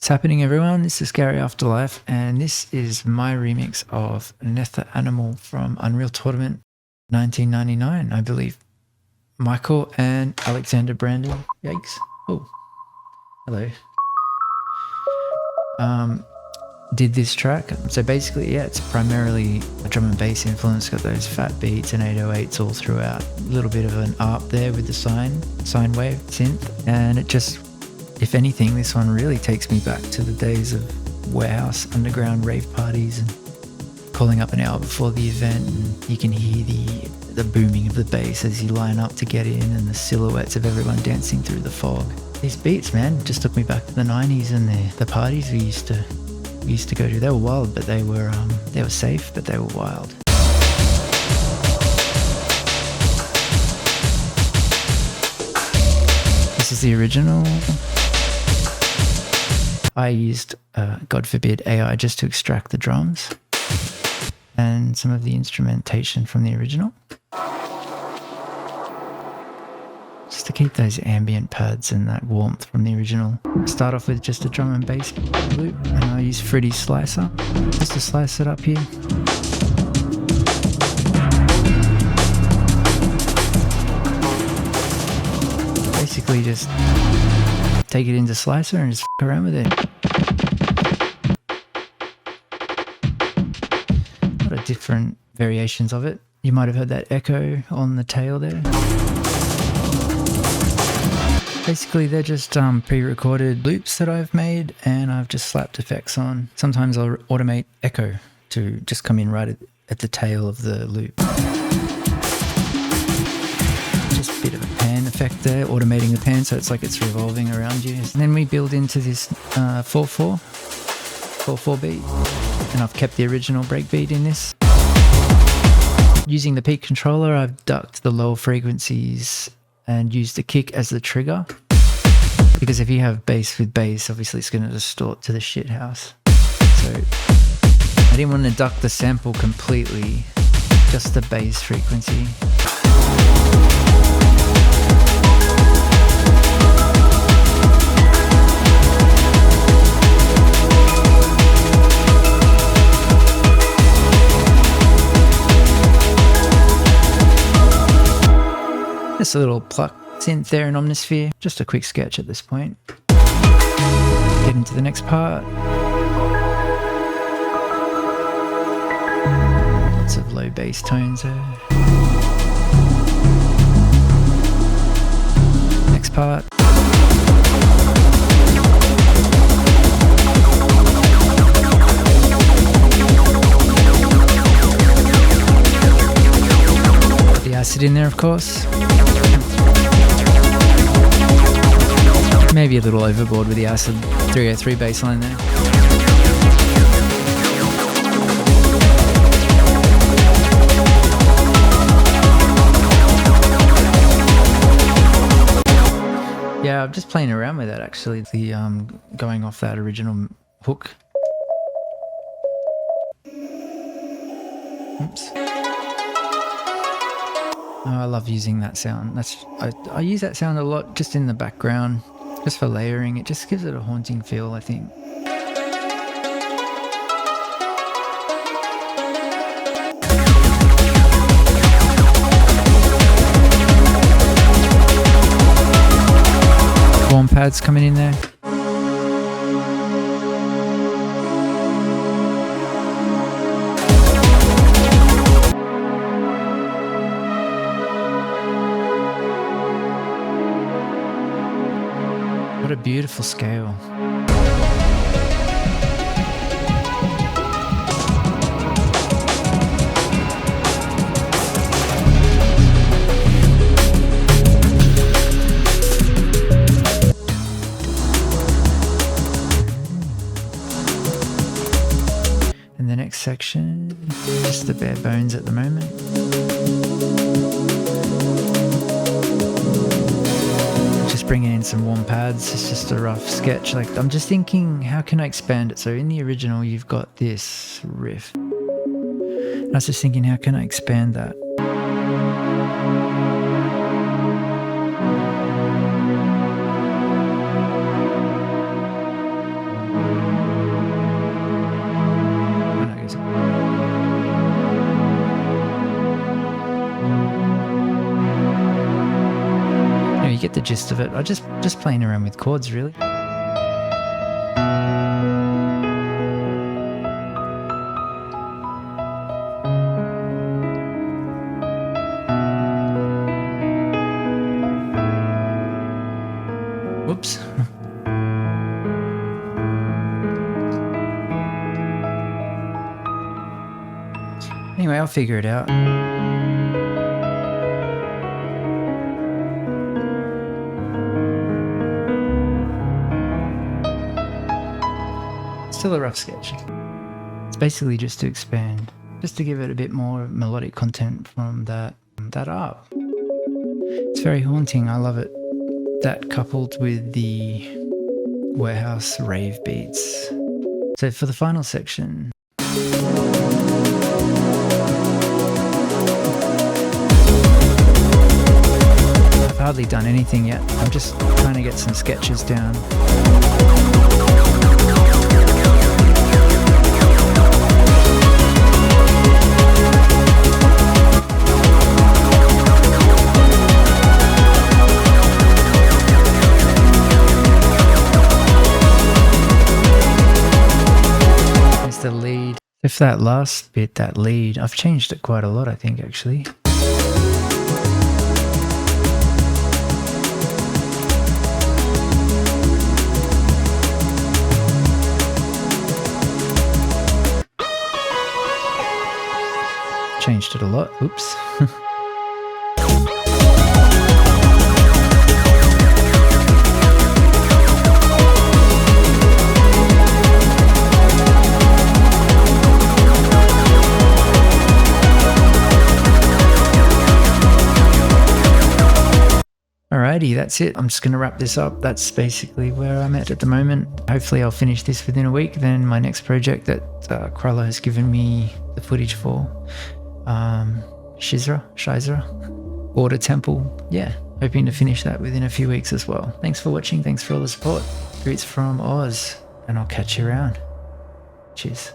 What's happening, everyone? This is Gary Afterlife, and this is my remix of Nether Animal from Unreal Tournament 1999, I believe. Michael and Alexander Brandon. Yikes. Oh, hello. Did this track. So basically, yeah, it's primarily a drum and bass influence. Got those fat beats and 808s all throughout. A little bit of an ARP there with the sine wave synth, and it just, if anything, this one really takes me back to the days of warehouse underground rave parties and calling up an hour before the event, and you can hear the booming of the bass as you line up to get in, and the silhouettes of everyone dancing through the fog. These beats, man, just took me back to the 90s and the parties we used to go to. They were wild, but they were safe, but they were wild. This is the original. I used, God forbid, AI just to extract the drums and some of the instrumentation from the original, just to keep those ambient pads and that warmth from the original. I start off with just a drum and bass loop, and I use Freddy's slicer just to slice it up here. Basically just take it into Slicer and just f*** around with it. A lot of different variations of it. You might have heard that echo on the tail there. Basically, they're just pre-recorded loops that I've made, and I've just slapped effects on. Sometimes I'll automate echo to just come in right at the tail of the loop. Just a bit of a pan effect there, automating the pan so it's like it's revolving around you. And then we build into this 4/4 beat, and I've kept the original breakbeat in this. Using the peak controller, I've ducked the lower frequencies and used the kick as the trigger, because if you have bass with bass, obviously it's going to distort to the shit house. So I didn't want to duck the sample completely, just the bass frequency. Just a little pluck synth there in Omnisphere. Just a quick sketch at this point. Get into the next part. Lots of low bass tones there. Next part. Got the acid in there, of course. Maybe a little overboard with the acid 303 bassline there. Yeah, I'm just playing around with that actually. The going off that original hook. Oops. Oh, I love using that sound. I use that sound a lot just in the background, just for layering. It just gives it a haunting feel, I think. Warm pads coming in there. What a beautiful scale. And the next section, just the bare bones at the moment. Bringing in some warm pads. It's just a rough sketch. Like, I'm just thinking, how can I expand it? So in the original, you've got this riff. And I was just thinking, how can I expand that? gist of it. I just playing around with chords, really. Whoops. Anyway, I'll figure it out. Still a rough sketch. It's basically just to expand, just to give it a bit more melodic content from that art. It's very haunting, I love it. That coupled with the warehouse rave beats. So for the final section, I've hardly done anything yet. I'm just trying to get some sketches down. The lead. If that last bit, that lead, I've changed it quite a lot, I think, actually. Changed it a lot. Oops. Alrighty, that's it. I'm just going to wrap this up. That's basically where I'm at the moment. Hopefully I'll finish this within a week. Then my next project that Krala has given me the footage for, Shizra, Order Temple. Yeah, hoping to finish that within a few weeks as well. Thanks for watching. Thanks for all the support. Greets from Oz, and I'll catch you around. Cheers.